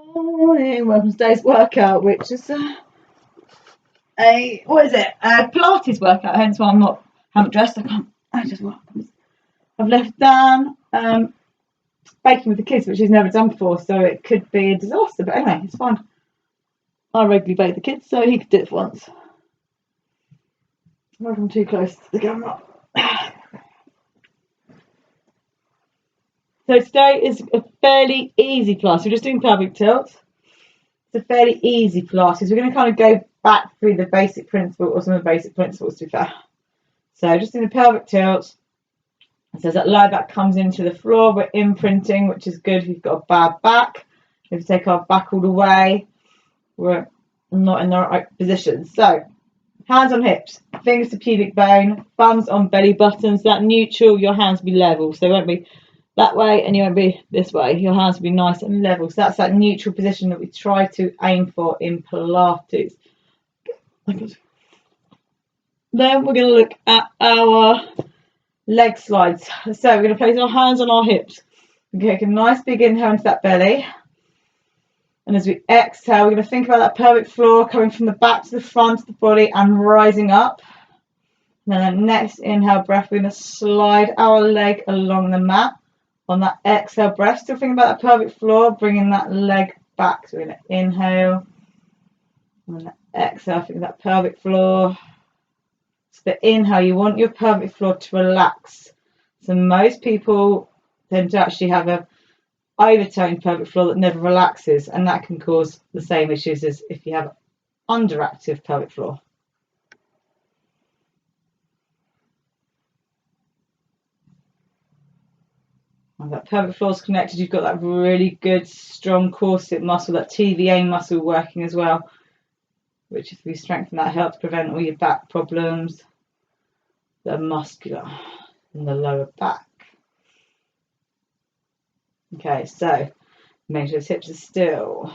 Morning, welcome to today's workout, which is a Pilates workout. Hence why haven't dressed. I've left Dan baking with the kids, which he's never done before, so it could be a disaster. But anyway, it's fine. I regularly bake the kids, so he could do it for once. I'm too close to the camera. So today is a fairly easy class. We're just doing pelvic tilts. It's a fairly easy Pilates. We're going to kind of go back through the basic principle, or some of the basic principles, to be fair. So just in the pelvic tilts, it says that low back comes into the floor. We're imprinting, which is good if you've got a bad back. If we take our back all the way, we're not in the right position. So hands on hips, fingers to pubic bone, thumbs on belly buttons. That neutral, your hands will be level. So they won't be that way and you won't be this way. Your hands will be nice and level. So that's that neutral position that we try to aim for in Pilates. Then we're going to look at our leg slides. So we're going to place our hands on our hips. Okay, take a nice big inhale into that belly. And as we exhale, we're going to think about that pelvic floor coming from the back to the front of the body and rising up. And then the next inhale breath, we're going to slide our leg along the mat. On that exhale breath, still thinking about that pelvic floor, bringing that leg back. So we're going to inhale. And then exhale, think of that pelvic floor. So the inhale, you want your pelvic floor to relax. So most people tend to actually have a overtoned pelvic floor that never relaxes, and that can cause the same issues as if you have underactive pelvic floor. And that pelvic floor is connected, you've got that really good strong corset muscle, that TVA muscle working as well, which if we strengthen that helps prevent all your back problems, the muscular in the lower back. Okay, so make sure the hips are still.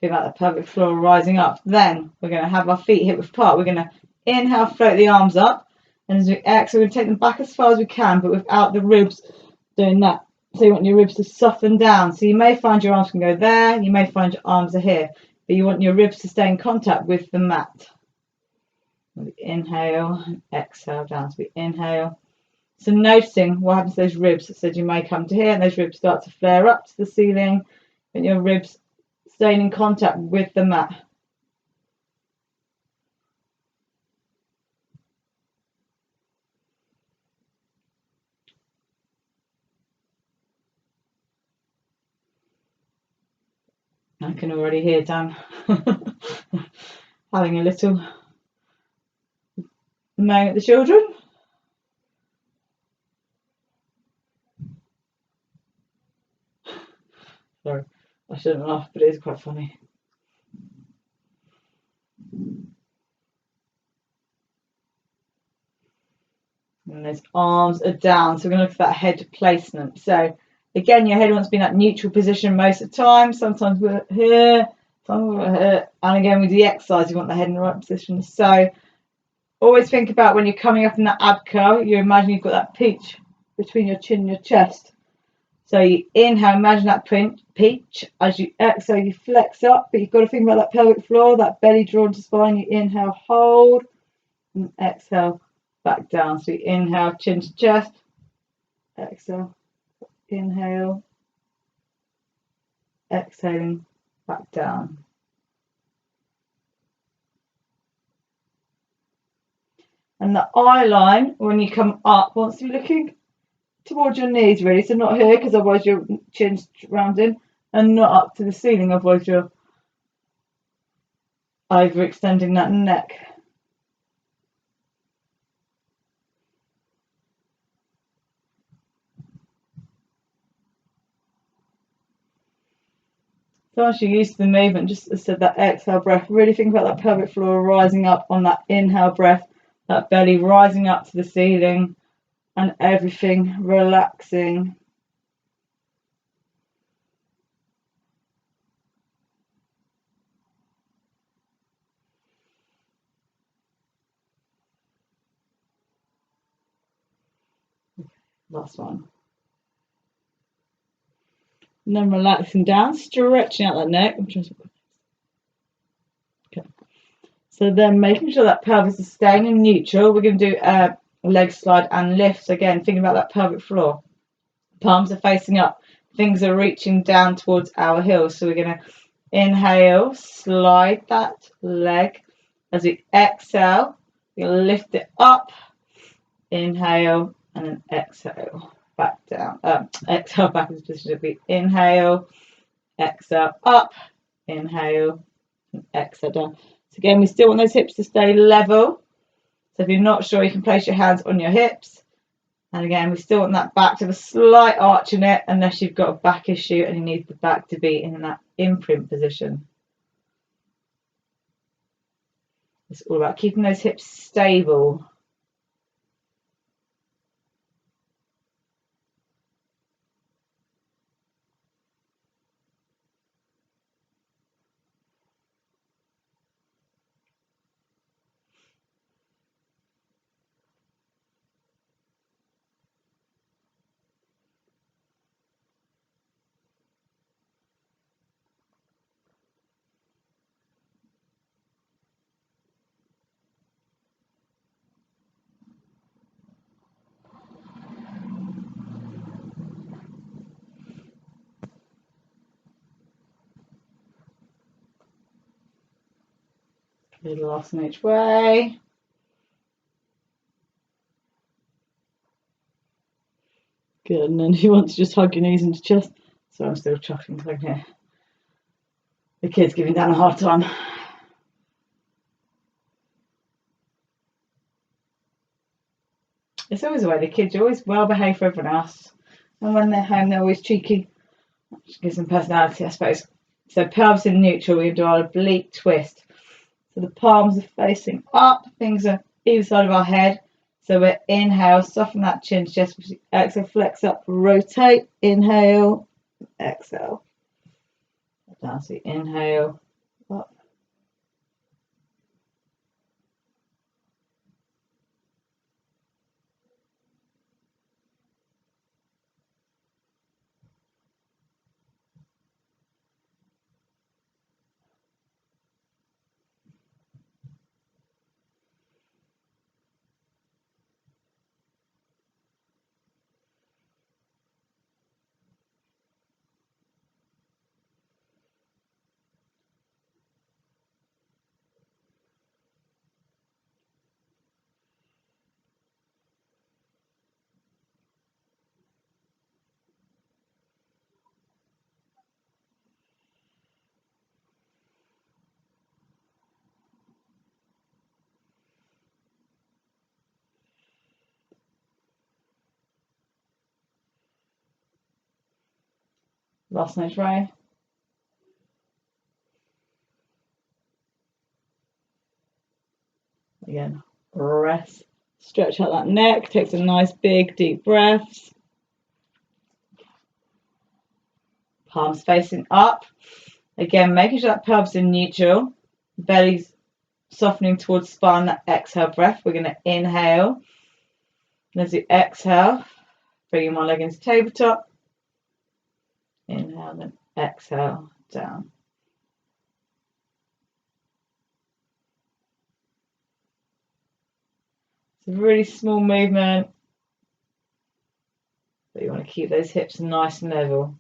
Think about the pelvic floor rising up. Then we're going to have our feet hip width apart. We're going to inhale, float the arms up, and as we exhale, we're going to take them back as far as we can, but without the ribs doing that. So you want your ribs to soften down. So you may find your arms can go there, you may find your arms are here, but you want your ribs to stay in contact with the mat. We inhale and exhale down. So we inhale. So noticing what happens to those ribs. So you may come to here and those ribs start to flare up to the ceiling, and your ribs staying in contact with the mat. I can already hear Dan having a little moan at the children. Sorry, I shouldn't laugh, but it is quite funny. And those arms are down, so we're going to look at that head placement. So again, your head wants to be in that neutral position most of the time. Sometimes we're here, sometimes we're here. And again, with the exercise, you want the head in the right position. So always think about when you're coming up in that ab curl, you imagine you've got that peach between your chin and your chest. So you inhale, imagine that peach. As you exhale, you flex up, but you've got to think about that pelvic floor, that belly drawn to spine. You inhale, hold, and exhale, back down. So you inhale, chin to chest, exhale, inhale, exhaling, back down. And the eye line, when you come up, wants to be looking towards your knees, really. So not here, because otherwise your chin's rounding, and not up to the ceiling, otherwise you're overextending that neck. So once you're used to the movement, just as I said, that exhale breath, really think about that pelvic floor rising up on that inhale breath, that belly rising up to the ceiling, and everything relaxing. Last one. And then relaxing down, stretching out that neck. Okay. So then making sure that pelvis is staying in neutral. We're going to do a leg slide and lift. Again, thinking about that pelvic floor. Palms are facing up. Fingers are reaching down towards our heels. So we're going to inhale, slide that leg. As we exhale, we'll lift it up. Inhale and then exhale back down. Exhale back into position. We inhale, exhale up, inhale, and exhale down. So again, we still want those hips to stay level. So if you're not sure, you can place your hands on your hips. And again, we still want that back to have a slight arch in it, unless you've got a back issue and you need the back to be in that imprint position. It's all about keeping those hips stable. A little loss in each way. Good, and then if you want to just hug your knees into chest. So I'm still chuckling because I can hear the kids giving Dan a hard time. It's always the way, the kids are always well behaved for everyone else. And when they're home, they're always cheeky. Which gives them personality, I suppose. So pelvis in neutral, we do our oblique twist. So the palms are facing up, fingers are either side of our head. So we're inhale, soften that chin, chest, exhale, flex up, rotate, inhale, exhale. Down, so inhale, up. Last night row. Again, rest, stretch out that neck, take some nice big deep breaths. Palms facing up. Again, making sure that pelvis in neutral, belly's softening towards spine, that exhale breath. We're going to inhale. And as you exhale, bringing one leg into tabletop. Inhale, then exhale, down. It's a really small movement, but you want to keep those hips nice and level.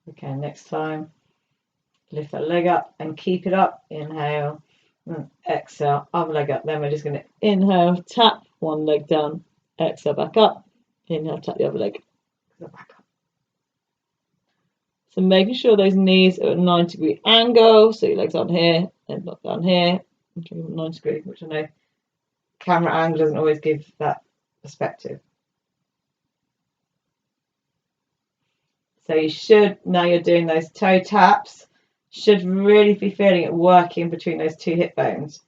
Okay, next time, lift that leg up and keep it up. Inhale, and exhale, other leg up. Then we're just going to inhale, tap, one leg down, exhale back up, inhale, tap the other leg, back up. So making sure those knees are at a 90-degree angle, so your legs on here and not down here, 90 degree, which I know camera angle doesn't always give that perspective. So you should, now you're doing those toe taps, should really be feeling it working between those two hip bones.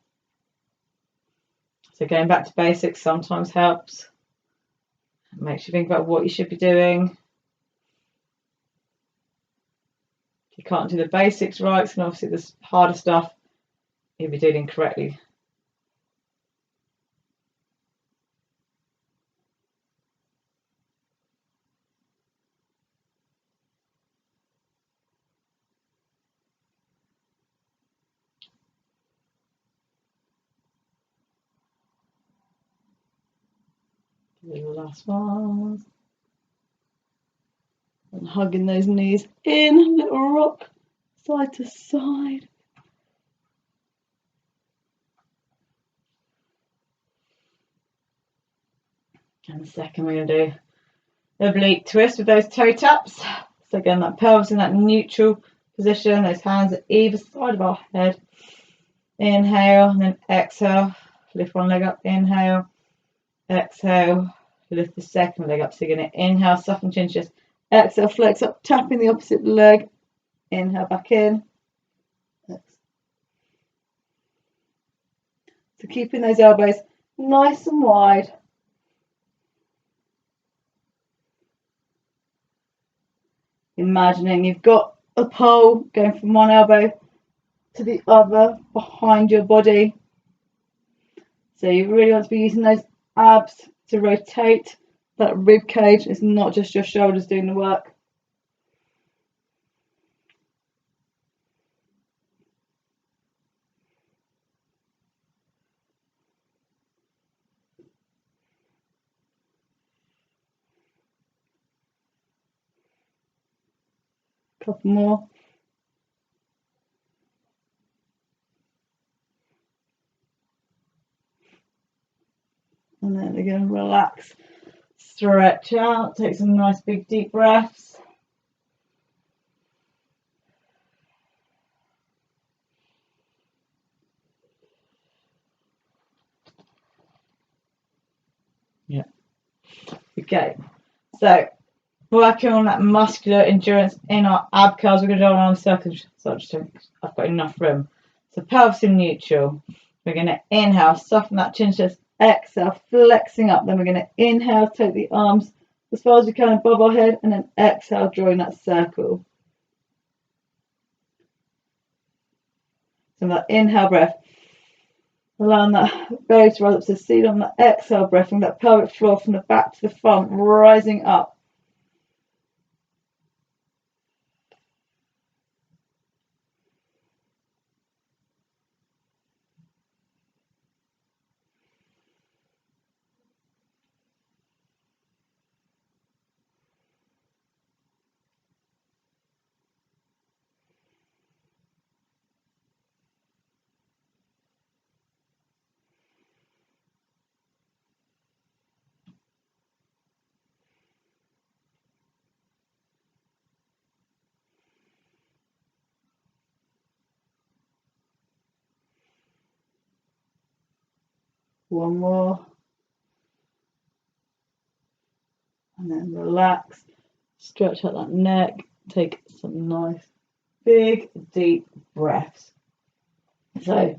So going back to basics sometimes helps. Makes you think about what you should be doing. If you can't do the basics right, and obviously the harder stuff you'll be doing incorrectly. Do the last ones. And hugging those knees in, little rock, side to side. And the second we're going to do the oblique twist with those toe taps. So again, that pelvis in that neutral position, those hands at either side of our head. Inhale and then exhale, lift one leg up, inhale, exhale, lift the second leg up. So you're going to inhale, soften chin, chest, exhale, flex up, tapping the opposite leg, inhale back in. So keeping those elbows nice and wide. Imagining you've got a pole going from one elbow to the other behind your body. So you really want to be using those abs to rotate that rib cage. It's not just your shoulders doing the work. Couple more. And then again, relax, stretch out, take some nice big deep breaths. Yeah. Okay. So working on that muscular endurance in our ab curls, we're going to do our arm circles. So I've got enough room. So pelvis in neutral. We're going to inhale, soften that chin, chest, exhale, flexing up. Then we're going to inhale, take the arms as far as we can above our head, and then exhale, drawing that circle. So that inhale breath, allowing that belly to rise up to the ceiling. On that exhale breath, from that pelvic floor from the back to the front, rising up. One more. And then relax, stretch out that neck, take some nice big deep breaths. So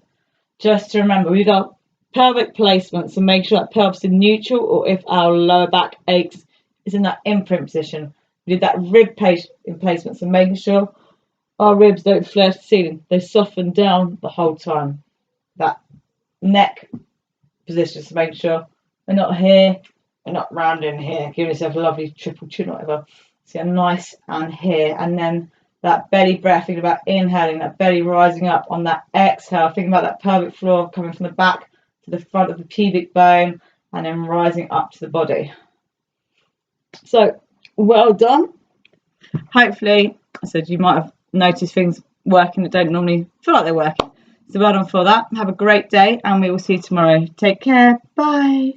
just to remember, we've got pelvic placement, so make sure that pelvis is neutral, or if our lower back aches, is in that imprint position. We did that rib placement, so making sure our ribs don't flare to the ceiling, they soften down the whole time. That neck position, so making sure we're not here, we're not rounding here, giving yourself a lovely triple chin or whatever. So you're nice and here, and then that belly breath, thinking about inhaling, that belly rising up. On that exhale, thinking about that pelvic floor coming from the back to the front of the pubic bone, and then rising up to the body. So well done. Hopefully, I said you might have noticed things working that don't normally feel like they're working. So well done for that. Have a great day, and we will see you tomorrow. Take care. Bye.